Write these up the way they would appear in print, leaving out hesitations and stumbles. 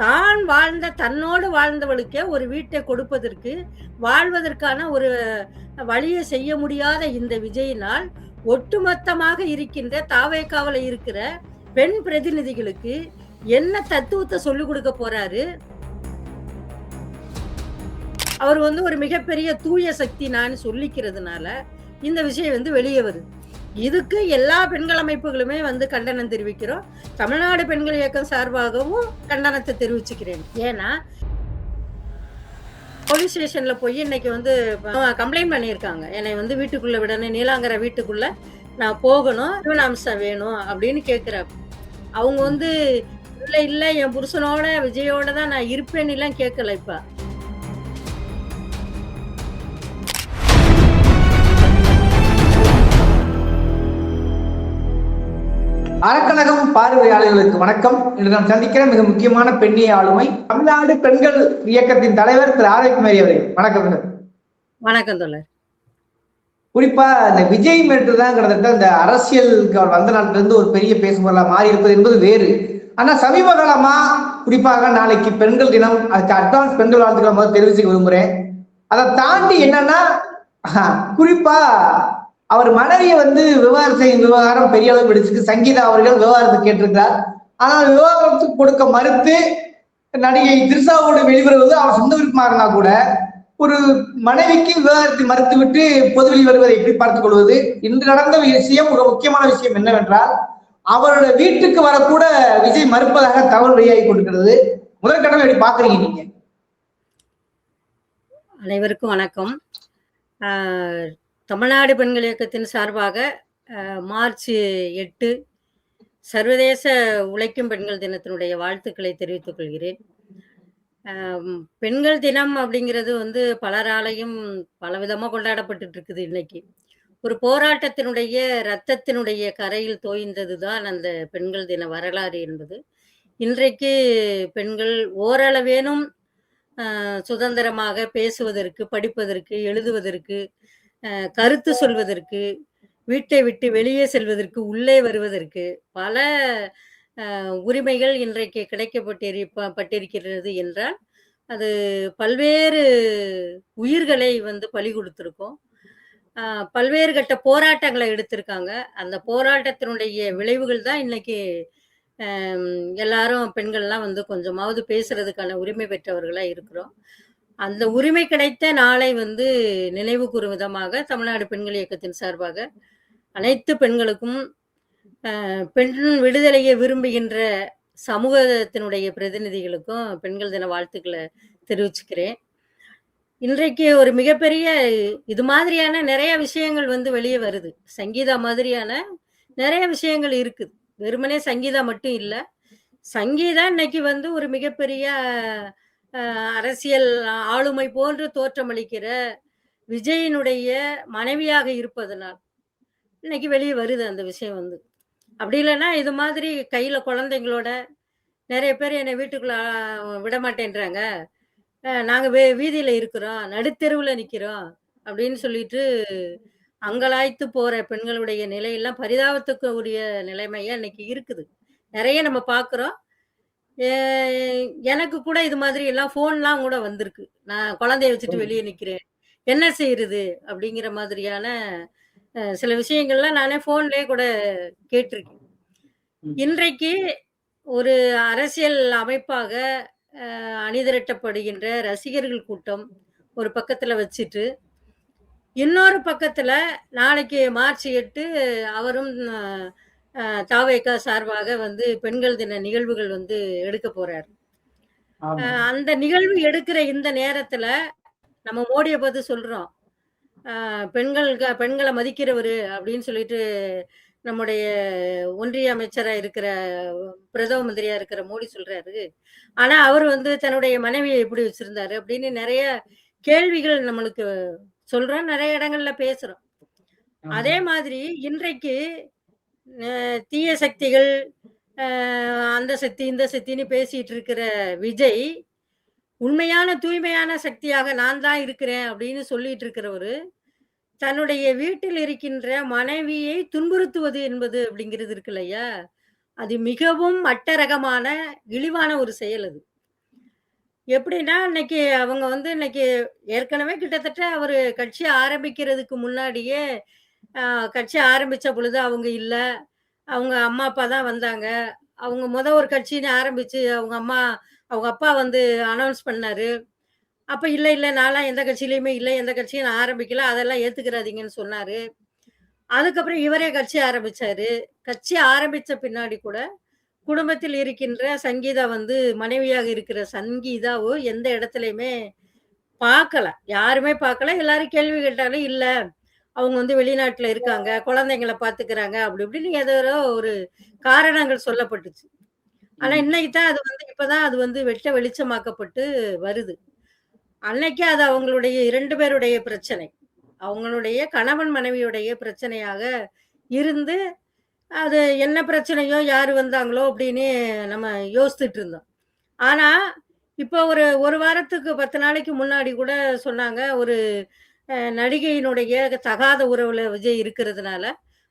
தான் தன்னோடு வாழ்ந்தவளுக்கே ஒரு வீட்டை கொடுப்பதற்கு, வாழ்வதற்கான ஒரு வழிய செய்ய முடியாத இந்த விஜயினால், ஒட்டுமொத்தமாக இருக்கின்ற தாவேகாவுல இருக்கிற பெண் பிரதிநிதிகளுக்கு என்ன தத்துவத்த சொல்லிக் குடுக்க போறாரு? அவர் ஒரு மிகப்பெரிய தூய சக்தி நான் சொல்லிக்கிறதுனால, இந்த விஷயம் வெளிய வருது. இதுக்கு எல்லா பெண்கள் அமைப்புகளுமே கண்டனம் தெரிவிக்கிறோம். தமிழ்நாடு பெண்கள் இயக்கம் சார்பாகவும் கண்டனத்த தெரிவிச்சுக்கிறேன். ஏன்னா, போலீஸ் ஸ்டேஷன்ல போய் இன்னைக்கு கம்ப்ளைண்ட் பண்ணியிருக்காங்க. என்னை வீட்டுக்குள்ள விடணும், நீலாங்கரை வீட்டுக்குள்ள நான் போகணும், ஜீவனாம்சம் வேணும் அப்படின்னு கேட்கிறாங்க. அவங்க இல்ல இல்ல என் புருஷனோட விஜயோட தான் நான் இருப்பேன்னுலாம் கேட்கல இப்ப. அறக்கழகம் பார்வையாளர்களுக்கு வணக்கம். இன்று நாம் சந்திக்கிற மிக முக்கியமான பெண்ணிய ஆளுமை தமிழ்நாடு பெண்கள் இயக்கத்தின் தலைவர் திரு ஆரோக்கியமேரி அவர்கள். வணக்கம். வணக்கம் தோழர். குறிப்பா இந்த விஜய் மேட்டு தான் கிட்டத்தட்ட இந்த அரசியலுக்கு அவர் வந்த நாட்டில இருந்து ஒரு பெரிய பேசுபொருளா மாறி இருப்பது என்பது வேறு. ஆனா சமீப காலமா குறிப்பாக நாளைக்கு பெண்கள் தினம், அதுக்கு அட்வான்ஸ் பெண்கள் வாழ்த்துக்களை முதல் தெரிவிச்சுக்க விரும்புறேன். அதை தாண்டி என்னன்னா, குறிப்பா அவர் மனைவியை விவகாரம் செய்யும் விவகாரம் பெரிய அளவு பிடிச்சிருக்கு. சங்கீதா அவர்கள் விவகாரத்தை கேட்டிருக்கிறார். ஆனால் விவகாரத்துக்கு கொடுக்க மறுத்து நடிகை திரிஷாவோடு வெளிவருவது அவர் சொந்த விருப்பமா இருந்தா கூட, ஒரு மனைவிக்கு விவகாரத்தை மறுத்து விட்டு பொதுவெளி வருவதை எப்படி பார்த்துக் கொள்வது? இன்று நடந்த விஷயம், ஒரு முக்கியமான விஷயம் என்னவென்றால், அவருடைய வீட்டுக்கு வரக்கூட விஜய் மறுப்பதாக தகவல் வெளியாகி கொண்டிருக்கிறது. முதல் கடமை எப்படி பாக்குறீங்க நீங்க? அனைவருக்கும் வணக்கம். தமிழ்நாடு பெண்கள் இயக்கத்தின் சார்பாக மார்ச் 8 சர்வதேச உழைக்கும் பெண்கள் தினத்தினுடைய வாழ்த்துக்களை தெரிவித்துக் கொள்கிறேன். பெண்கள் தினம் அப்படிங்கிறது பலராலையும் பலவிதமா கொண்டாடப்பட்டு இருக்குது. இன்னைக்கு ஒரு போராட்டத்தினுடைய இரத்தத்தினுடைய கரையில் தோய்ந்ததுதான் அந்த பெண்கள் தின வரலாறு என்பது. இன்றைக்கு பெண்கள் ஓரளவேனும் சுதந்திரமாக பேசுவதற்கு, படிப்பதற்கு, எழுதுவதற்கு, கருத்து சொல்வதற்கு, வீட்டை விட்டு வெளியே செல்வதற்கு, உள்ளே வருவதற்கு பல உரிமைகள் இன்றைக்கு கிடைக்கப்பட்டிருக்கிறது என்றால், அது பல்வேறு உயிர்களை பலி கொடுத்திருக்கோம். பல்வேறு கட்ட போராட்டங்களை எடுத்திருக்காங்க. அந்த போராட்டத்தினுடைய விளைவுகள் தான் இன்னைக்கு எல்லாரும் பெண்கள்லாம் கொஞ்சமாவது பேசுறதுக்கான உரிமை பெற்றவர்களா இருக்கிறோம். அந்த உரிமை கிடைத்த நாளை நினைவு கூறும் விதமாக தமிழ்நாடு பெண்கள் இயக்கத்தின் சார்பாக அனைத்து பெண்களுக்கும், பெண் விடுதலையை விரும்புகின்ற சமூகத்தினுடைய பிரதிநிதிகளுக்கும் பெண்கள் தின வாழ்த்துக்களை தெரிவிச்சுக்கிறேன். இன்றைக்கு ஒரு மிகப்பெரிய இது மாதிரியான நிறைய விஷயங்கள் வெளியே வருது. சங்கீதா மாதிரியான நிறைய விஷயங்கள் இருக்குது. வெறுமனே சங்கீதா மட்டும் இல்ல. சங்கீதா இன்னைக்கு ஒரு மிகப்பெரிய அரசியல் ஆளுமை போன்று தோற்றமளிக்கிற விஜயினுடைய மனைவியாக இருப்பதனால் இன்னைக்கு வெளியே வருது அந்த விஷயம். அப்படி இல்லைன்னா இது மாதிரி கையில குழந்தைங்களோட நிறைய பேர் என்னை வீட்டுக்குள்ள விட மாட்டேன்றாங்க, நாங்க வீதியில இருக்கிறோம், நடுத்தெருவுல நிக்கிறோம் அப்படின்னு சொல்லிட்டு அங்கலாய்த்து போற பெண்களுடைய நிலையெல்லாம் பரிதாபத்துக்கு உரிய நிலைமையா இன்னைக்கு இருக்குது. நிறைய நம்ம பார்க்கிறோம். எனக்கு கூட இது மாதிரி எல்லாம் ஃபோன்லாம் கூட வந்திருக்கு. நான் குழந்தைய வச்சுட்டு வெளியே நிக்கிறேன், என்ன செய்யறது அப்படிங்கிற மாதிரியான சில விஷயங்கள்லாம் நானே ஃபோன்லயே கூட கேட்டிருக்கேன். இன்றைக்கு ஒரு அரசியல் அமைப்பாக அணிதிரட்டப்படுகின்ற ரசிகர்கள் கூட்டம் ஒரு பக்கத்துல வச்சுட்டு, இன்னொரு பக்கத்துல நாளைக்கு மார்ச் 8 அவரும் தாவேகா சார்பாக பெண்கள் தின நிகழ்வுகள் எடுக்க போறாரு. அந்த நிகழ்வு எடுக்கிற இந்த நேரத்துல நம்ம மோடியை பார்த்து சொல்றோம், பெண்களை மதிக்கிறவரு அப்படின்னு சொல்லிட்டு நம்முடைய ஒன்றிய அமைச்சரா இருக்கிற, பிரதம மந்திரியா இருக்கிற மோடி சொல்றாரு. ஆனா அவர் தன்னுடைய மனைவியை எப்படி வச்சிருந்தாரு அப்படின்னு நிறைய கேள்விகள் நம்மளுக்கு சொல்றோம், நிறைய இடங்கள்ல பேசுறோம். அதே மாதிரி இன்றைக்கு தீய சக்திகள், அந்த சக்தி இந்த சக்தின்னு பேசிட்டு இருக்கிற விஜய், உண்மையான தூய்மையான சக்தியாக நான் தான் இருக்கிறேன் அப்படின்னு சொல்லிட்டு இருக்கிறவரு, தன்னுடைய வீட்டில் இருக்கின்ற மனைவியை துன்புறுத்துவது என்பது அப்படிங்கிறது இருக்கு இல்லையா, அது மிகவும் அட்டரகமான இழிவான ஒரு செயல். அது எப்படின்னா, இன்னைக்கு அவங்க வந்து இன்னைக்கு ஏற்கனவே கிட்டத்தட்ட அவரு கட்சி ஆரம்பிக்கிறதுக்கு முன்னாடியே, அ கட்சி ஆரம்பிச்ச பொழுது அவங்க இல்ல. அவங்க அம்மா, அப்பா தான் வந்தாங்க. அவங்க ஒரு கட்சின்னு ஆரம்பிச்சு, அவங்க அப்பா வந்து அனவுன்ஸ் பண்ணாரு. அப்ப இல்ல, இல்ல நான்லாம் எந்த கட்சியிலயுமே இல்ல. எந்த கட்சியும் நான் ஆரம்பிக்கல. அதெல்லாம் ஏத்துக்கிறாதீங்கன்னு சொன்னாரு. அதுக்கப்புறம் இவரே கட்சி ஆரம்பிச்சாரு. கட்சி ஆரம்பிச்ச பின்னாடி கூட, குடும்பத்தில் இருக்கின்ற சங்கீதா வந்து மனைவியாக இருக்கிற சங்கீதாவோ எந்த இடத்துலயுமே பார்க்கல. யாருமே பார்க்கல. எல்லாரும் கேள்வி கேட்டாலும், இல்ல அவங்க வந்து வெளிநாட்டுல இருக்காங்க. குழந்தைங்கள பார்த்துக்கிறாங்க. அப்படி இப்படின்னு ஏதோ ஒரு காரணங்கள் சொல்லப்பட்டுச்சு. ஆனா இன்னைக்கு தான் அது வந்து இப்பதான் அது வந்து வெட்ட வெளிச்சமாக்கப்பட்டு வருது. அன்னைக்கு அது அவங்களுடைய 2 பேருடைய பிரச்சனை. அவங்களுடைய கணவன் மனைவியுடைய பிரச்சனையாக இருந்து, அது என்ன பிரச்சனையோ, யாரு வந்தாங்களோ அப்படின்னு நம்ம யோசித்துட்டு இருந்தோம். ஆனா, இப்போ ஒரு 1 வாரத்துக்கு 10 நாளைக்கு முன்னாடி கூட சொன்னாங்க, ஒரு நடிகையினுடைய தகாத உறவுல விஜய் இருக்கிறதுனால,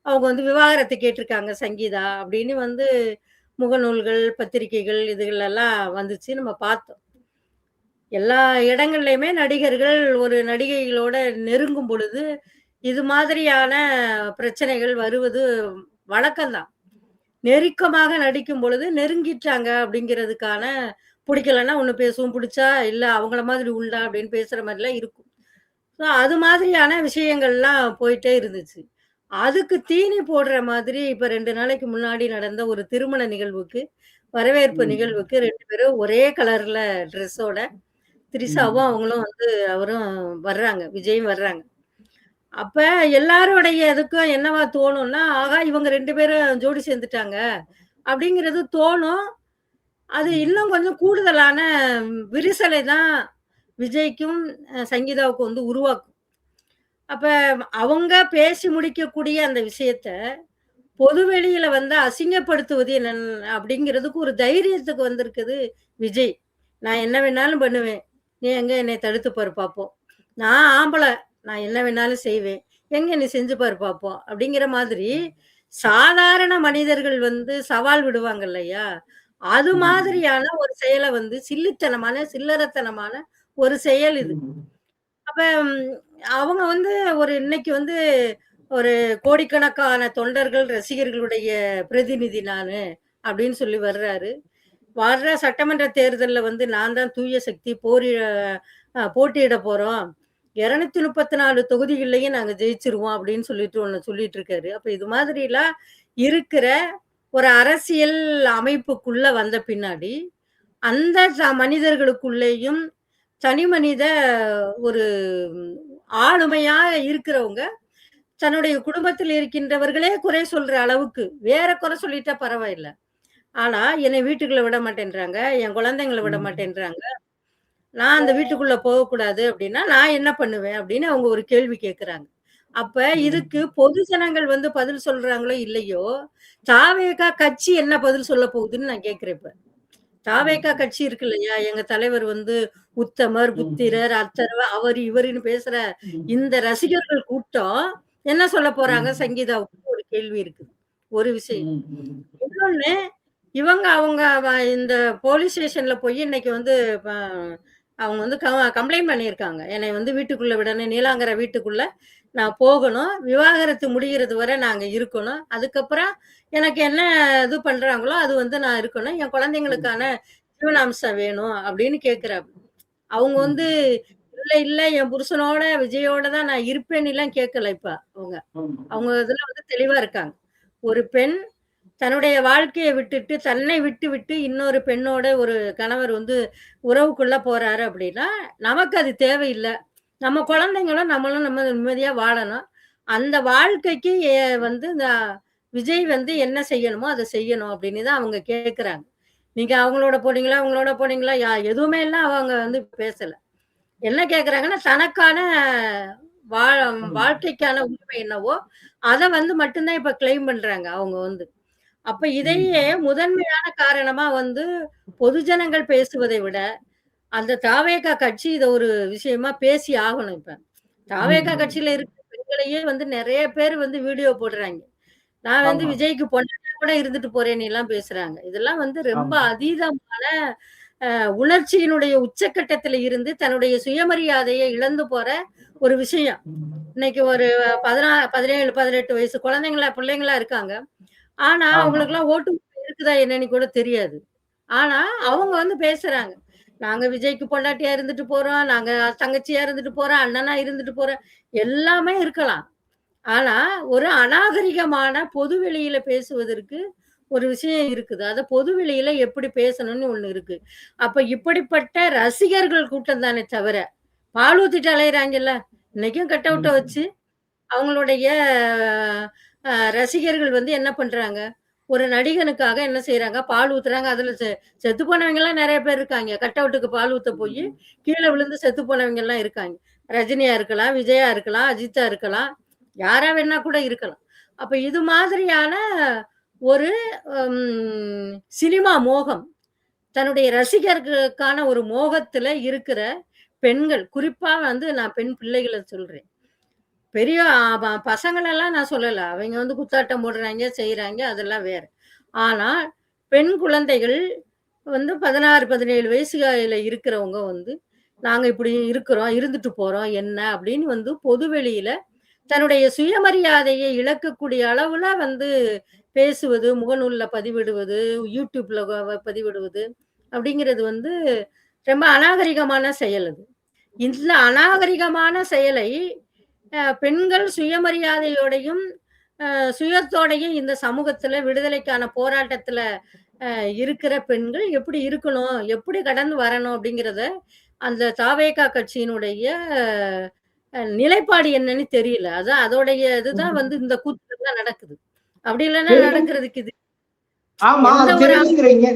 அவங்க வந்து விவாகரத்து கேட்டிருக்காங்க சங்கீதா அப்படின்னு வந்து முகநூல்கள், பத்திரிகைகள் இதுகளெல்லாம் வந்துச்சு. நம்ம பார்த்தோம். எல்லா இடங்கள்லயுமே நடிகர்கள் ஒரு நடிகைகளோட நெருங்கும் பொழுது, இது மாதிரியான பிரச்சனைகள் வருவது வழக்கம் தான். நெருக்கமாக நடிக்கும் பொழுது நெருங்கிட்டாங்க அப்படிங்கிறதுக்கான புடிக்கலன்னா ஒண்ணு பேசுவோம். புடிச்சா, இல்ல அவங்கள மாதிரி உண்டா அப்படின்னு பேசுற மாரிலாம் இருக்கும். ஸோ அது மாதிரியான விஷயங்கள்லாம் போயிட்டே இருந்துச்சு. அதுக்கு தீனி போடுற மாதிரி இப்ப 2 நாளைக்கு முன்னாடி நடந்த ஒரு திருமண நிகழ்வுக்கு, வரவேற்பு நிகழ்வுக்கு 2 பேரும் ஒரே கலர்ல ட்ரெஸ்ஸோட திரிஷாவும் அவங்களும் வந்து அவரும் வர்றாங்க. விஜயும் வர்றாங்க. அப்ப எல்லாருடைய இதுக்கும் என்னவா தோணும்னா, ஆகா இவங்க 2 பேரும் ஜோடி சேர்ந்துட்டாங்க. அப்படிங்கிறது தோணும். அது இன்னும் கொஞ்சம் கூடுதலான விரிசலை தான் விஜய்க்கும், சங்கீதாவுக்கும் வந்து உருவாக்கும். அப்ப அவங்க பேசி முடிக்கக்கூடிய அந்த விஷயத்த, பொது வெளியில வந்து அசிங்கப்படுத்துவது அப்படிங்கிறதுக்கு ஒரு தைரியத்துக்கு வந்திருக்குது விஜய். நான் என்ன வேணாலும் பண்ணுவேன். நீ எங்க என்னைய தடுத்து பாரு பாப்போம். நான் ஆம்பள. நான் என்ன வேணாலும் செய்வேன். எங்க நீ செஞ்சு பாரு பாப்போம். அப்படிங்கிற மாதிரி சாதாரண மனிதர்கள் வந்து சவால் விடுவாங்க இல்லையா? அது மாதிரியான ஒரு செயல வந்து சில்லித்தனமான, சில்லறத்தனமான ஒரு செயல் இது. அப்ப அவங்க வந்து இன்னைக்கு வந்து ஒரு கோடிக்கணக்கான தொண்டர்கள், ரசிகர்களுடைய பிரதிநிதி நானு அப்படின்னு சொல்லி வர்றாரு. வர்ற சட்டமன்ற தேர்தல்ல வந்து நான் தான் தூய சக்தி போட்டியிட போறோம். 234 தொகுதிகள்லயும் நாங்க ஜெயிச்சுருவோம் அப்படின்னு சொல்லிட்டு ஒண்ணு சொல்லிட்டு இருக்காரு. அப்ப இது மாதிரிலாம் இருக்கிற ஒரு அரசியல் அமைப்புக்குள்ள வந்த பின்னாடி, அந்த மனிதர்களுக்குள்ளேயும் தனி மனித ஒரு ஆளுமையா இருக்கிறவங்க, தன்னுடைய குடும்பத்தில் இருக்கின்றவர்களே குறை சொல்ற அளவுக்கு, வேற குறை சொல்லிட்டா பரவாயில்ல. ஆனா, என்னை வீட்டுக்குள்ள விட மாட்டேன்றாங்க. என் குழந்தைங்கள விட மாட்டேன்றாங்க. நான் அந்த வீட்டுக்குள்ள போகக்கூடாது அப்டின்னா, நான் என்ன பண்ணுவேன்? அப்படின்னு அவங்க ஒரு கேள்வி கேட்கறாங்க. அப்ப இதுக்கு பொது ஜனங்கள் வந்து பதில் சொல்றாங்களோ, இல்லையோ, தாவேகா கட்சி என்ன பதில் சொல்ல போகுதுன்னு நான் கேட்கிறேன் இப்ப. தாவேகா கட்சி இருக்கு இல்லையா? எங்க தலைவர் வந்து உத்தமர், புத்திரர், அத்தர்வ அவரு, இவருன்னு பேசுற இந்த ரசிகர்கள் கூட்டம் என்ன சொல்ல போறாங்க சங்கீதாவுக்கு ஒரு கேள்வி இருக்கு. ஒரு விஷயம். இன்னொன்னு, அவங்க இந்த போலீஸ் ஸ்டேஷன்ல போய் இன்னைக்கு வந்து ப அவங்க வந்து கம்ப்ளைண்ட் பண்ணியிருக்காங்க. என்னைய வந்து வீட்டுக்குள்ள விடணும். நீலாங்கரை வீட்டுக்குள்ள நான் போகணும். விவாகரத்து முடியிறது வரை நாங்க இருக்கணும். அதுக்கப்புறம் எனக்கு என்ன இது பண்றாங்களோ, அது வந்து நான் இருக்கணும். என் குழந்தைங்களுக்கான ஜீவனாம்சம் வேணும் அப்படின்னு கேட்கிறாங்க. அவங்க வந்து இல்ல, இல்ல என் புருஷனோட, விஜயோட தான் நான் இருப்பேன்னுலாம் கேட்கல இப்ப அவங்க. அவங்க இதுல வந்து தெளிவா இருக்காங்க. ஒரு பெண் தன்னுடைய வாழ்க்கைய விட்டுட்டு, தன்னை விட்டுவிட்டு இன்னொரு பெண்ணோட ஒரு கணவர் வந்து உறவுக்குள்ள போறாரு அப்படின்னா, நமக்கு அது தேவையில்ல. நம்ம குழந்தைங்களும், நம்மளும் நம்ம நிம்மதியா வாழணும். அந்த வாழ்க்கைக்கு வந்து விஜய் வந்து என்ன செய்யணுமோ, அத செய்யணும் அப்படின்னு தான் அவங்க கேட்கறாங்க. நீங்க அவங்களோட போனீங்களா, இவங்களோட போனீங்களா, எதுவுமே எல்லாம் அவங்க வந்து பேசல. என்ன கேட்கறாங்கன்னா, தனக்கான வா வாழ்க்கைக்கான உரிமை என்னவோ, அத வந்து மட்டும் தான் இப்ப கிளைம் பண்றாங்க அவங்க வந்து. அப்ப இதையே முதன்மையான காரணமா வந்து பொதுஜனங்கள் பேசுவதை விட, அந்த தாவேகா கட்சி இத ஒரு விஷயமா பேசி ஆகணும் இப்ப. தாவேகா கட்சியில இருக்கிற பெண்களையே வந்து நெறைய பேர் வந்து வீடியோ போடுறாங்க. நான் வந்து ஆமா, விஜய்க்கு பொண்டாட்டியா கூட இருந்துட்டு போறேன்னுலாம் பேசுறாங்க. இதெல்லாம் வந்து ரொம்ப ஆமா. அதீதமான உணர்ச்சியினுடைய உச்சக்கட்டத்துல இருந்து தன்னுடைய சுயமரியாதையை இழந்து போற ஒரு விஷயம். இன்னைக்கு ஒரு 17, 18 வயசு பிள்ளைங்களா இருக்காங்க. ஆனா, ஆமா. அவங்களுக்கெல்லாம் ஓட்டு உரிமை இருக்குதா என்னன்னு கூட தெரியாது. ஆனா, அவங்க வந்து பேசுறாங்க. நாங்க விஜய்க்கு பொண்டாட்டியா இருந்துட்டு போறோம். நாங்க தங்கச்சியா இருந்துட்டு போறோம். அண்ணனா இருந்துட்டு போறோம். எல்லாமே இருக்கலாம். ஆனா, ஒரு அநாகரிகமான பொது வெளியில பேசுவதற்கு ஒரு விஷயம் இருக்குது. அத பொது வெளியில எப்படி பேசணும்னு ஒண்ணு இருக்கு. அப்ப இப்படிப்பட்ட ரசிகர்கள் கூட்டம் தானே தவிர, பால் ஊத்திட்டு அலையறாங்கல்ல. இன்னைக்கும் கட் அவுட்ட ம். வச்சு அவங்களுடைய ரசிகர்கள் வந்து என்ன பண்றாங்க? ஒரு நடிகனுக்காக என்ன செய்றாங்க? பால் ஊத்துறாங்க. அதுல செத்து போனவங்கலாம் நெறைய பேர் இருக்காங்க. கட் அவுட்டுக்கு பால் ஊத்த போயி, கீழ விழுந்து செத்து போனவங்கலாம் இருக்காங்க. ரஜினியா இருக்கலாம், விஜயா இருக்கலாம், அஜித்தா இருக்கலாம். யாரா வேணா கூட இருக்கலாம். அப்ப இது மாதிரியான ஒரு சினிமா மோகம். தன்னுடைய ரசிகர்களுக்கான ஒரு மோகத்துல இருக்கிற பெண்கள், குறிப்பா வந்து நான் பெண் பிள்ளைகள சொல்றேன். பெரிய பசங்களெல்லாம் நான் சொல்லல. அவைங்க வந்து குத்தாட்டம் போடுறாய்ங்க, செய்றாய்ங்க அதெல்லாம் வேற. ஆனா, பெண் குழந்தைகள் வந்து 16, 17 வயசுல இருக்கிறவங்க வந்து, நாங்க இப்படி இருக்கிறோம், இருந்துட்டு போறோம், என்ன அப்படின்னு வந்து பொது வெளியில தன்னுடைய சுயமரியாதையை இழக்கக்கூடிய அளவுல வந்து பேசுவது, முகநூல்ல பதிவிடுவது, YouTubeல பதிவிடுவது அப்படிங்கிறது வந்து ரொம்ப அநாகரிகமான செயல் அது. இந்த அநாகரிகமான செயலை பெண்கள் சுயமரியாதையோடையும், சுயத்தோடையும் இந்த சமூகத்துல விடுதலைக்கான போராட்டத்துல இருக்கிற பெண்கள் எப்படி இருக்கணும்? எப்படி கடந்து வரணும்? அப்படிங்கிறத அந்த தாவேகா கட்சியினுடைய நிலைப்பாடு என்னன்னு தெரியல. அதான் அதோடைய இதுதான் வந்து இந்த கூத்துலாம் நடக்குது. அப்படி இல்லன்னா தெரியும். நடக்கிறதுக்கு இது ஆமா. எந்த அது ஒரு தெரியலங்கிறீங்க.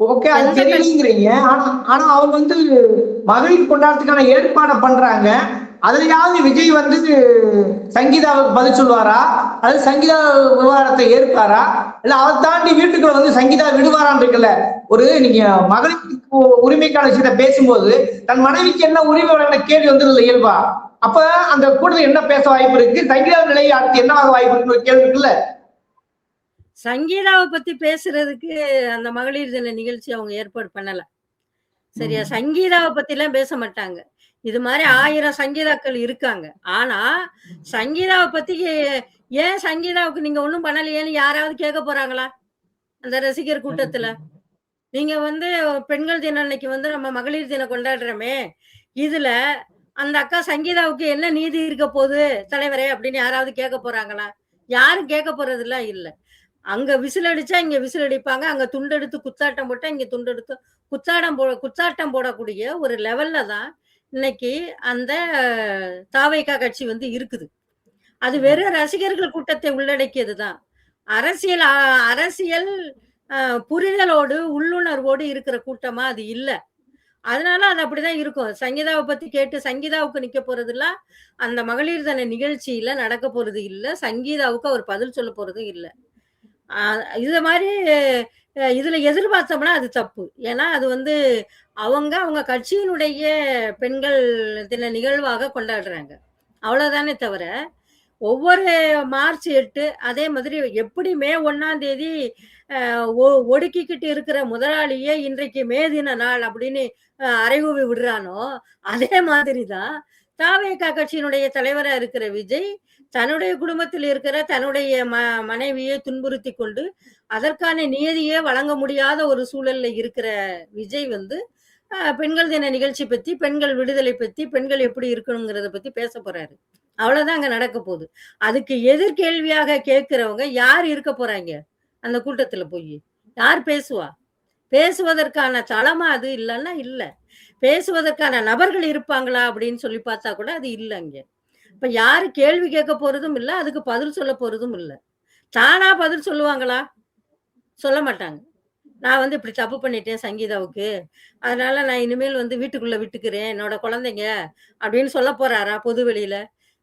ஓகே. அது எந்த கட்சி தெரியலங்கிறீங்க. ஆனா ஆனா அவங்க வந்து மகளிர் கொண்டாட்டத்துக்கான ஏற்பாட பண்றாங்க. அதுலயாவது விஜய் வந்து சங்கீதாவுக்கு பதில் சொல்லுவாரா? அது சங்கீதா விவகாரத்தை ஏற்பாரா? இல்ல அதை தாண்டி வீட்டுக்குள்ள வந்து சங்கீதா விடுவாரான்னு இருக்குல்ல. ஒரு நீங்க மகளிர் உரிமைக்கான விஷயத்தை பேசும்போது தன் மனைவிக்கு என்ன உரிமை வழங்கின கேள்வி வந்து இயல்பா. அப்ப அந்த கூட்டத்தில் என்ன பேச வாய்ப்பு இருக்கு? சங்கீதா நிலையை அடுத்து என்ன ஆக வாய்ப்பு இருக்குன்னு ஒரு கேள்வி இருக்குல்ல. சங்கீதாவ பத்தி பேசுறதுக்கு அந்த மகளிர் தின நிகழ்ச்சி அவங்க ஏற்பாடு பண்ணல. சரியா? ம். சங்கீதாவ பத்திலாம் பேச மாட்டாங்க. இது மாரி 1000 சங்கீதாக்கள் இருக்காங்க. ஆனா, சங்கீதாவ பத்தி ஏன் சங்கீதாவுக்கு நீங்க ஒண்ணும் பண்ணலையேன்னு யாராவது கேட்க போறாங்களா? அந்த ரசிகர் கூட்டத்துல. நீங்க வந்து பெண்கள் தினம் அன்னைக்கு வந்து நம்ம மகளிர் தினம் கொண்டாடுறோமே, இதுல அந்த அக்கா சங்கீதாவுக்கு என்ன நீதி இருக்க போது தலைவரே அப்படின்னு யாராவது கேட்க போறாங்களா? யாரும் கேட்க போறதுலாம் இல்ல. அங்க விசில் அடிச்சா இங்க விசில் அடிப்பாங்க. அங்க துண்டெடுத்து குத்தாட்டம் போட்டா இங்க துண்டெடுத்து குத்தாட்டம் போடக்கூடிய ஒரு லெவல்ல தான் இன்னைக்கு அந்த தாவேகா கட்சி வந்து இருக்குது. அது வெறும் ரசிகர்கள் கூட்டத்தை உள்ளடக்கியது தான். அரசியல் அரசியல் புரிதலோடு, உள்ளுணர்வோடு இருக்கிற கூட்டமா அது இல்ல. அதனால அது அப்படிதான் இருக்கும். சங்கீதாவ பத்தி கேட்டு சங்கீதாவுக்கு நிக்க போறதுலாம், அந்த மகளிர் தின நிகழ்ச்சியில நடக்க போறது இல்ல. சங்கீதாவுக்கு அவர் பதில் சொல்ல போறதும் இல்ல. அ இத மாரி இதுல எதிர்பார்த்தோம்னா அது தப்பு. ஏன்னா, அது வந்து அவங்க கட்சியினுடைய பெண்கள் தின நிகழ்வாக கொண்டாடுறாங்க. அவ்வளோதானே தவிர, ஒவ்வொரு மார்ச் 8 அதே மாதிரி எப்படி மே 1ஆம் தேதி அ ஒடுக்கிக்கிட்டு இருக்கிற முதலாளியே இன்றைக்கு மே தின நாள் அப்படின்னு அறைகூவி விடுறானோ, அதே மாதிரி தான் தாவேகா கட்சியினுடைய தலைவரா இருக்கிற விஜய், தன்னுடைய குடும்பத்தில் இருக்கிற தன்னுடைய மனைவியை துன்புறுத்திக் கொண்டு, அதற்கான நியதியே வழங்க முடியாத ஒரு சூழல்ல இருக்கிற விஜய் வந்து, பெண்கள் தின நிகழ்ச்சி பத்தி, பெண்கள் விடுதலை பத்தி, பெண்கள் எப்படி இருக்கணுங்கிறத பத்தி பேசப் போறாரு. அவ்வளவுதான் அங்க நடக்கப் போகுது. அதுக்கு எதிர்கேள்வியாக கேட்கிறவங்க யார் இருக்க போறாங்க? அந்த கூட்டத்துல போயி. யார் பேசுவா? பேசுவதற்கான தளமா அது இல்லன்னா இல்ல. பேசுவதற்கான நபர்கள் இருப்பாங்களா? அப்படின்னு சொல்லி பார்த்தா கூட அது இல்ல அங்க. இப்ப யாரு கேள்வி கேட்க போறதும் இல்ல. அதுக்கு பதில் சொல்ல போறதும் இல்ல. தானா பதில் சொல்லுவாங்களா? சொல்ல மாட்டாங்க. நான் வந்து இப்படி தப்பு பண்ணிட்டேன் சங்கீதாவுக்கு. அதனால நான் இனிமேல் வந்து வீட்டுக்குள்ள விட்டுக்கிறேன். என்னோட குழந்தைங்க அப்படின்னு சொல்லப் போறாரா பொது வெளியில?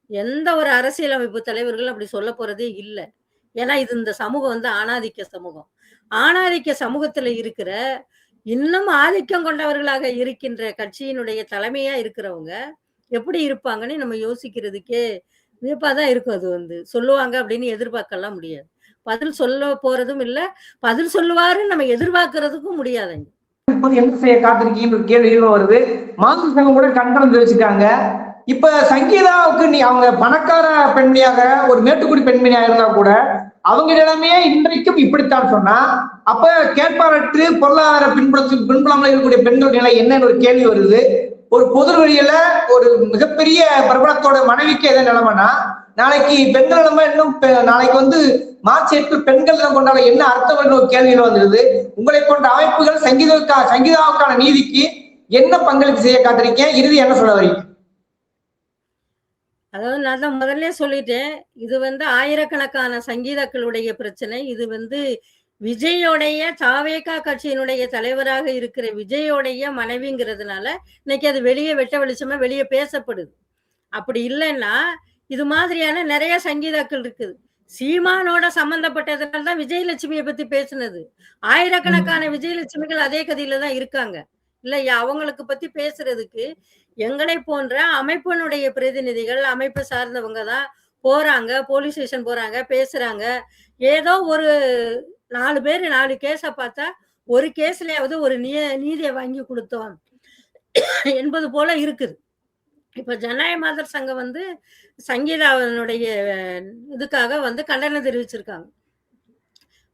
எந்த ஒரு அரசியலமைப்பு தலைவர்களும் அப்படி சொல்லப் போறதே இல்ல. ஏன்னா இது இந்த சமூகம் வந்து ஆணாதிக்க சமூகம். ஆணாதிக்க சமூகத்துல இருக்கிற இன்னும் ஆதிக்கம் கொண்டவர்களாக இருக்கின்ற கட்சியினுடைய தலைமையா இருக்கிறவங்க எப்படி இருப்பாங்கன்னு நம்ம யோசிக்கிறதுக்கே வியப்பா தான் இருக்கும் அது வந்து. சொல்லுவாங்க அப்படின்னு எதிர்பார்க்கலாம் முடியாது. பதில் சொல்ல போறதும் இல்ல. பதில் சொல்லுவாருன்னு நம்ம எதிர்பார்க்கிறதுக்கும் முடியாதுங்க. இப்போது என்ன செய்ய காத்திருக்கீங்கன்னு ஒரு கேள்விகளும் வருது. மாதர் சங்கம் கூட கண்டனம் தெரிவிச்சிருக்காங்க. இப்ப சங்கீதாவுக்கு அவங்க பணக்கார பெண்மணியாக ஒரு மேட்டுக்குடி பெண்மணியாக இருந்தா கூட அவங்க நிலைமையே இன்றைக்கும் இப்படித்தான் சொன்னா, அப்ப கேட்பாரற்று பொருளாதார பின்புலமாக இருக்கக்கூடிய பெண்கள் நிலை என்னன்னு ஒரு கேள்வி வருது. ஒரு பொது வழியில ஒரு மிகப்பெரிய பிரபலத்தோட மனைவிக்கு எதை நிலைமைனா, நாளைக்கு பெண்கள் நிலைமை இன்னும் நாளைக்கு வந்து மார்ச் 8 பெண்கள் தினம் கொண்டாட என்ன அர்த்தம் என்ற ஒரு கேள்வியில் வந்துருது. உங்களை போன்ற அமைப்புகள் சங்கீதாவுக்கான நீதிக்கு என்ன பங்களிப்பு செய்ய காத்திருக்கேன்? இறுதி என்ன சொல்ல வரீங்க? அதாவது நான் தான் முதல்ல சொல்லிட்டேன். இது வந்து ஆயிரக்கணக்கான சங்கீதக்களுடைய பிரச்சனை. இது வந்து விஜயோடைய தாவேகா கட்சியினுடைய தலைவராக இருக்கிற விஜயோடைய மனைவிங்கிறதுனால, இன்னைக்கு அது வெளிய வெட்ட வெளிச்சமா வெளிய பேசப்படுது. அப்படி இல்லன்னா, இது மாதிரியான நெறைய சங்கீதாக்கள் இருக்குது. சீமானோட சம்மந்தப்பட்டதுனால தான் விஜயலட்சுமிய பத்தி பேசுனது. ஆயிரக்கணக்கான விஜயலட்சுமிகள் அதே கதியில தான் இருக்காங்க. இல்லையா? அவங்களுக்கு பத்தி பேசுறதுக்கு, எங்களை போன்ற அமைப்பினுடைய பிரதிநிதிகள், அமைப்பு சார்ந்தவங்க தான் போறாங்க. போலீஸ் ஸ்டேஷன் போறாங்க, பேசுறாங்க. ஏதோ ஒரு 4 பேரு 4 கேஸ பார்த்தா, ஒரு கேஸ்லயாவது ஒரு நீதிய வாங்கி குடுத்தோம் என்பது போல இருக்குது. இப்ப ஜனநாயக மாதர் சங்கம் வந்து சங்கீதாவினுடைய இதுக்காக வந்து கண்டனம் தெரிவிச்சிருக்காங்க.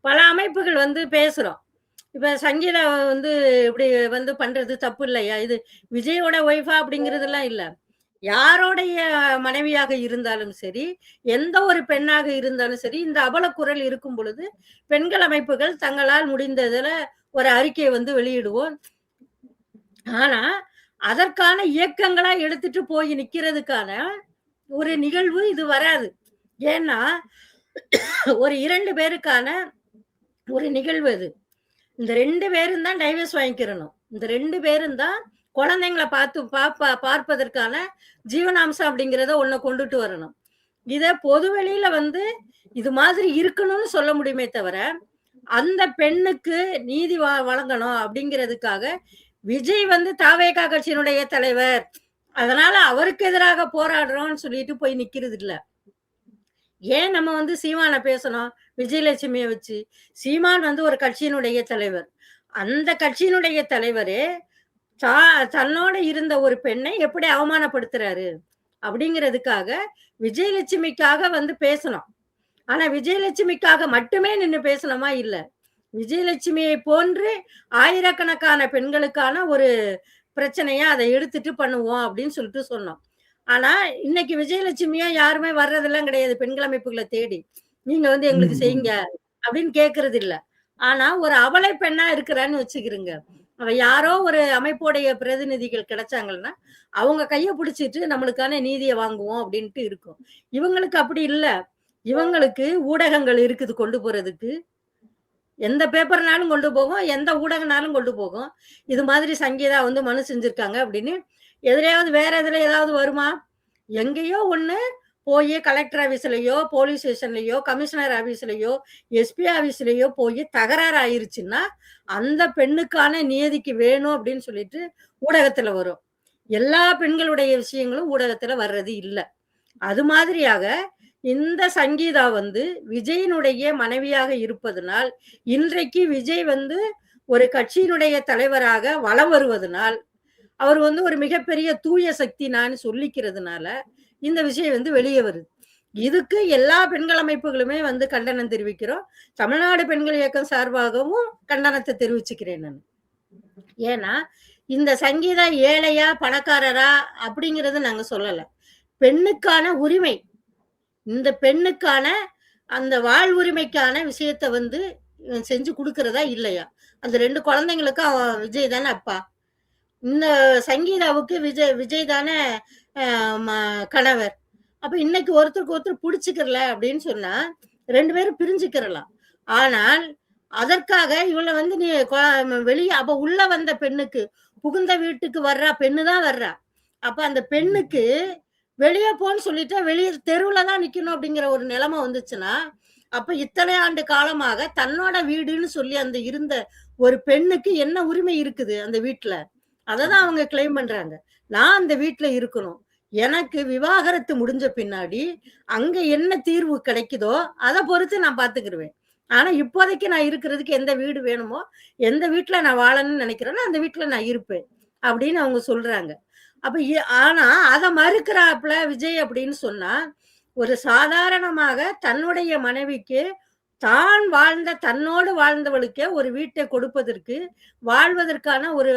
பல அமைப்புகள் வந்து பேசுறோம். இப்ப சங்கீதா வந்து இப்படி வந்து பண்றது தப்பு இல்லையா? இது விஜயோட ஒய்ஃபா அப்படிங்கிறதெல்லாம் இல்ல. யாரோடைய மனைவியாக இருந்தாலும் சரி, எந்த ஒரு பெண்ணாக இருந்தாலும் சரி, இந்த அவலக்குரல் இருக்கும் பொழுது, பெண்கள் அமைப்புகள் தங்களால் முடிந்ததுல ஒரு அறிக்கையை வந்து வெளியிடுவோம். ஆனா, அதற்கான இயக்கங்களா எடுத்துட்டு போய் நிக்கிறதுக்கான ஒரு நிகழ்வு இது வராது. ஏன்னா, ஒரு 2 பேருக்கான ஒரு நிகழ்வு அது. இந்த 2 பேரும் தான் டைவர்ஸ் வாங்கிக்கிறணும். இந்த 2 பேரும் தான் குழந்தைங்கள பார்ப்பதற்கான ஜீவனாம்சம் அப்படிங்கிறத ஒண்ண கொண்டுட்டு வரணும். இத பொது வெளியில வந்து இது மாதிரி இருக்கணும்னு சொல்ல முடியுமே தவிர, அந்த பெண்ணுக்கு நீதி வழங்கணும் அப்படிங்கிறதுக்காக விஜய் வந்து தாவேகா கட்சியினுடைய தலைவர். அதனால அவருக்கு எதிராக போராடுறோம்னு சொல்லிட்டு போய் நிக்கிறது இல்ல. ஏன் நம்ம வந்து சீமான பேசணும்? விஜயலட்சுமிய வச்சு. சீமான் வந்து ஒரு கட்சியினுடைய தலைவர். அந்த கட்சியினுடைய தலைவரே தன்னோட இருந்த ஒரு பெண்ணை எப்படி அவமானப்படுத்துறாரு? அப்படிங்கிறதுக்காக விஜயலட்சுமிக்காக வந்து பேசணும். ஆனா விஜயலட்சுமிக்காக மட்டுமே நின்னு பேசணுமா? இல்ல. விஜயலட்சுமியை போன்று ஆயிரக்கணக்கான பெண்களுக்கான ஒரு பிரச்சனையா அதை எடுத்துட்டு பண்ணுவோம் அப்படின்னு சொல்லிட்டு சொன்னோம். ஆனா இன்னைக்கு விஜயலட்சுமியா யாருமே வர்றதெல்லாம் கிடையாது பெண்கள் அமைப்புகளை தேடி. நீங்க வந்து எங்களுக்கு செய்யுங்க அப்படின்னு கேட்கறது இல்ல. ஆனா ஒரு அவலை பெண்ணா இருக்கிறான்னு வச்சுக்கிறீங்க. அவ யாரோ ஒரு அமைப்புடைய பிரதிநிதிகள் கிடைச்சாங்கன்னா, அவங்க கைய பிடிச்சிட்டு நம்மளுக்கான நீதிய வாங்குவோம் அப்படின்ட்டு இருக்கும். இவங்களுக்கு அப்படி இல்ல. இவங்களுக்கு ஊடகங்கள் இருக்குது கொண்டு போறதுக்கு. எந்த பேப்பர்னாலும் கொண்டு போகும். எந்த ஊடகம்னாலும் கொண்டு போகும். இது மாதிரி சங்கீதா வந்து மனு செஞ்சிருக்காங்க அப்படின்னு. எதுலயாவது வேற எதுல ஏதாவது வருமா? எங்கேயோ ஒண்ணு போய் கலெக்டர் ஆபீஸ்லயோ, போலீஸ் ஸ்டேஷன்லயோ, கமிஷனர் ஆபீஸ்லயோ, எஸ்பி ஆபீஸ்லயோ போய் தகராறு ஆயிருச்சுன்னா, அந்த பெண்ணுக்கான நீதிக்கு வேணும் அப்படின்னு சொல்லிட்டு ஊடகத்துல வரும். எல்லா பெண்களுடைய விஷயங்களும் ஊடகத்துல வர்றது இல்ல. அது மாதிரியாக இந்த சங்கீதா வந்து விஜயினுடைய மனைவியாக இருப்பதனால், இன்றைக்கு விஜய் வந்து ஒரு கட்சியினுடைய தலைவராக வலம் வருவதனால், அவர் வந்து ஒரு மிகப்பெரிய தூய சக்தி நான் சொல்லிக்கிறதுனால, இந்த விஷயம் வந்து வெளியே வருது. இதுக்கு எல்லா பெண்கள் அமைப்புகளுமே வந்து கண்டனம் தெரிவிக்கிறோம். தமிழ்நாடு பெண்கள் இயக்கம் சார்பாகவும் கண்டனத்தை தெரிவிச்சுக்கிறேன் நான். ஏன்னா, இந்த சங்கீதா ஏழையா, பணக்காரரா அப்படிங்கிறது நாங்க சொல்லல. பெண்ணுக்கான உரிமை. இந்த பெண்ணுக்கான அந்த வாழ்வுரிமைக்கான விஷயத்த வந்து செஞ்சு குடுக்கிறதா இல்லையா? அந்த 2 குழந்தைங்களுக்கும் விஜய் தானே அப்பா. இந்த சங்கீதாவுக்கு விஜய் தானே கணவர். அப்ப இன்னைக்கு ஒருத்தருக்கு ஒருத்தர் புடிச்சுக்கிறல அப்படின்னு சொன்னா 2 பேரும் பிரிஞ்சுக்கிறலாம். ஆனால் அதற்காக இவள வந்து நீ வெளிய அப்ப உள்ள வந்த பெண்ணுக்கு புகுந்த வீட்டுக்கு வர்றா பெண்ணு தான் வர்றா. அப்ப அந்த பெண்ணுக்கு வெளிய போன்னு சொல்லிட்டா வெளிய தெருவுல தான் நிக்கணும் அப்படிங்கிற ஒரு நிலைமை வந்துச்சுன்னா, அப்ப இத்தனை ஆண்டு காலமாக தன்னோட வீடுன்னு சொல்லி அந்த இருந்த ஒரு பெண்ணுக்கு என்ன உரிமை இருக்குது அந்த வீட்ல? அததான் அவங்க கிளைம் பண்றாங்க. நான் அந்த வீட்ல இருக்கணும். எனக்கு விவாகரத்து முடிஞ்ச பின்னாடி, அங்க என்ன தீர்வு கிடைக்குதோ, அத பொறுத்து நான் பார்த்துக்கிருவேன். ஆனா இப்போதைக்கு நான் இருக்கிறதுக்கு எந்த வீடு வேணுமோ, எந்த வீட்ல நான் வாழணும்னு நினைக்கிறேனோ, அந்த வீட்ல நான் இருப்பேன். அப்படின்னு அவங்க சொல்றாங்க. அப்ப ஆனா அத மறுக்கிறாப்ல விஜய் அப்படின்னு சொன்னா, ஒரு சாதாரணமாக தன்னுடைய மனைவிக்கு தான் வாழ்ந்த தன்னோடு வாழ்ந்தவளுக்கே ஒரு வீட்டை கொடுப்பதற்கு, வாழ்வதற்கான ஒரு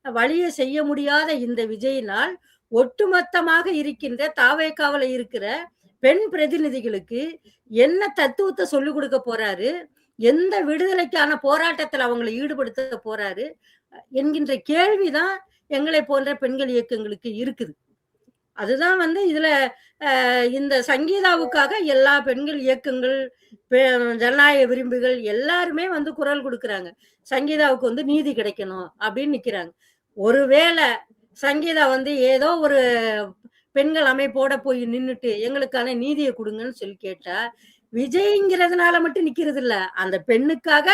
வழிய செய்ய முடியாத இந்த விஜயினால், ஒட்டுமொத்தமாக இருக்கின்ற தாவேகாவுல இருக்கிற பெண் பிரதிநிதிகளுக்கு என்ன தத்துவத்த சொல்லிக் குடுக்க போறாரு? எந்த விடுதலைக்கான போராட்டத்துல அவங்கள ஈடுபடுத்த போறாரு? என்கின்ற கேள்விதான் எங்களை போன்ற பெண்கள் இயக்கங்களுக்கு இருக்குது. அதுதான் வந்து இதுல இந்த சங்கீதாவுக்காக எல்லா பெண்கள் இயக்கங்கள், பெ ஜனநாயக விரும்பிகள் எல்லாருமே வந்து குரல் குடுக்குறாங்க. சங்கீதாவுக்கு வந்து நீதி கிடைக்கணும் அப்படின்னு நிக்கிறாங்க. ஒருவேள சங்கீதா வந்து ஏதோ ஒரு பெண்கள் அமைப்போட போய் நின்னுட்டு, எங்களுக்கான நீதிய குடுங்கன்னு சொல்லி கேட்டா, விஜய்ங்கிறதுனால மட்டும் நிக்கிறது இல்ல. அந்த பெண்ணுக்காக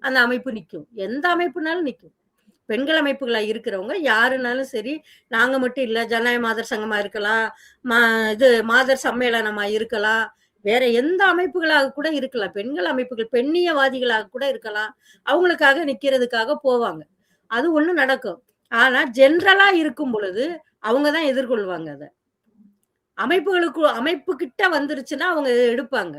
அந்த அமைப்பு நிக்கும். எந்த அமைப்புனாலும் நிக்கும். பெண்கள் அமைப்புகளா இருக்கிறவங்க யாருனாலும் சரி, நாங்க மட்டும் இல்ல, ஜனநாயக மாதர் சங்கமா இருக்கலாம், மா இது மாதர் சம்மேளனமா இருக்கலாம், வேற எந்த அமைப்புகளாக கூட இருக்கலாம். பெண்கள் அமைப்புகள், பெண்ணியவாதிகளாக கூட இருக்கலாம். அவங்களுக்காக நிக்கிறதுக்காக போவாங்க. அது ஒண்ணு நடக்கும். ஆனா ஜெனரலா இருக்கும் பொழுது, அவங்க தான் எதிர்கொள்வாங்க அத. அமைப்பு கிட்ட வந்துருச்சுன்னா அவங்க எடுப்பாங்க.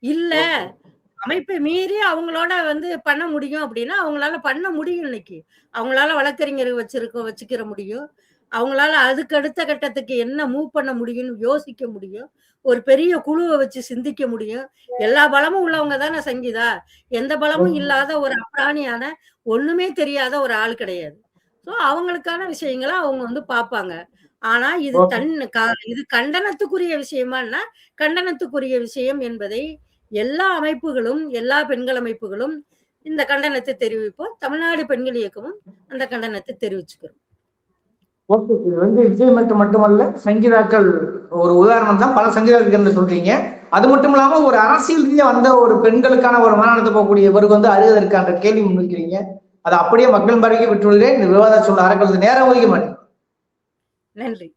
இல்ல ஓகே. அமைப்பை மீறி அவங்களோட வந்து பண்ண முடியும் அப்படின்னா, அவங்களால பண்ண முடியும் இன்னைக்கு. அவங்களால வழக்கறிஞர் வச்சுக்கிற முடியும். அவங்களால அதுக்கு அடுத்த கட்டத்துக்கு என்ன மூவ் பண்ண முடியும்னு யோசிக்க முடியும். ஒரு பெரிய குழுவ வச்சு சிந்திக்க முடியும். எல்லா பலமும் உள்ளவங்க தானே சங்கீதா. எந்த பலமும் இல்லாத ஒரு அப்ராணியான, ஒண்ணுமே தெரியாத ஒரு ஆள் கிடையாது. ஸோ அவங்களுக்கான விஷயங்கள அவங்க வந்து பார்ப்பாங்க. ஆனா இது ஓகே. இது கண்டனத்துக்குரிய விஷயமான்னா, கண்டனத்துக்குரிய விஷயம் என்பதை எல்லா அமைப்புகளும், எல்லா பெண்கள் அமைப்புகளும் இந்த கண்டனத்தை தெரிவிப்போம். தமிழ்நாடு பெண்கள் இயக்கமும் அந்த கண்டனத்தை தெரிவிச்சுக்கிறோம். ஓகே. இது வந்து விஜய் மட்டுமல்ல, சங்கீதாக்கள் ஒரு உதாரணம் தான். பல சங்கீதாக்கள் சொல்றீங்க. அது மட்டும் இல்லாம ஒரு அரசியல் ரீதியா வந்த ஒரு பெண்களுக்கான ஒரு மனநலத்தை போகக்கூடிய இவருக்கு வந்து அருகதற்கான கேள்வி முன்வைக்கிறீங்க. அதை அப்படியே மக்கள் பார்வைக்கு விட்டுவிடுகிறேன். இந்த விவாத சொல்ல அறக்கல் நேரம் ஒதுக்க மாட்டேன். நன்றி.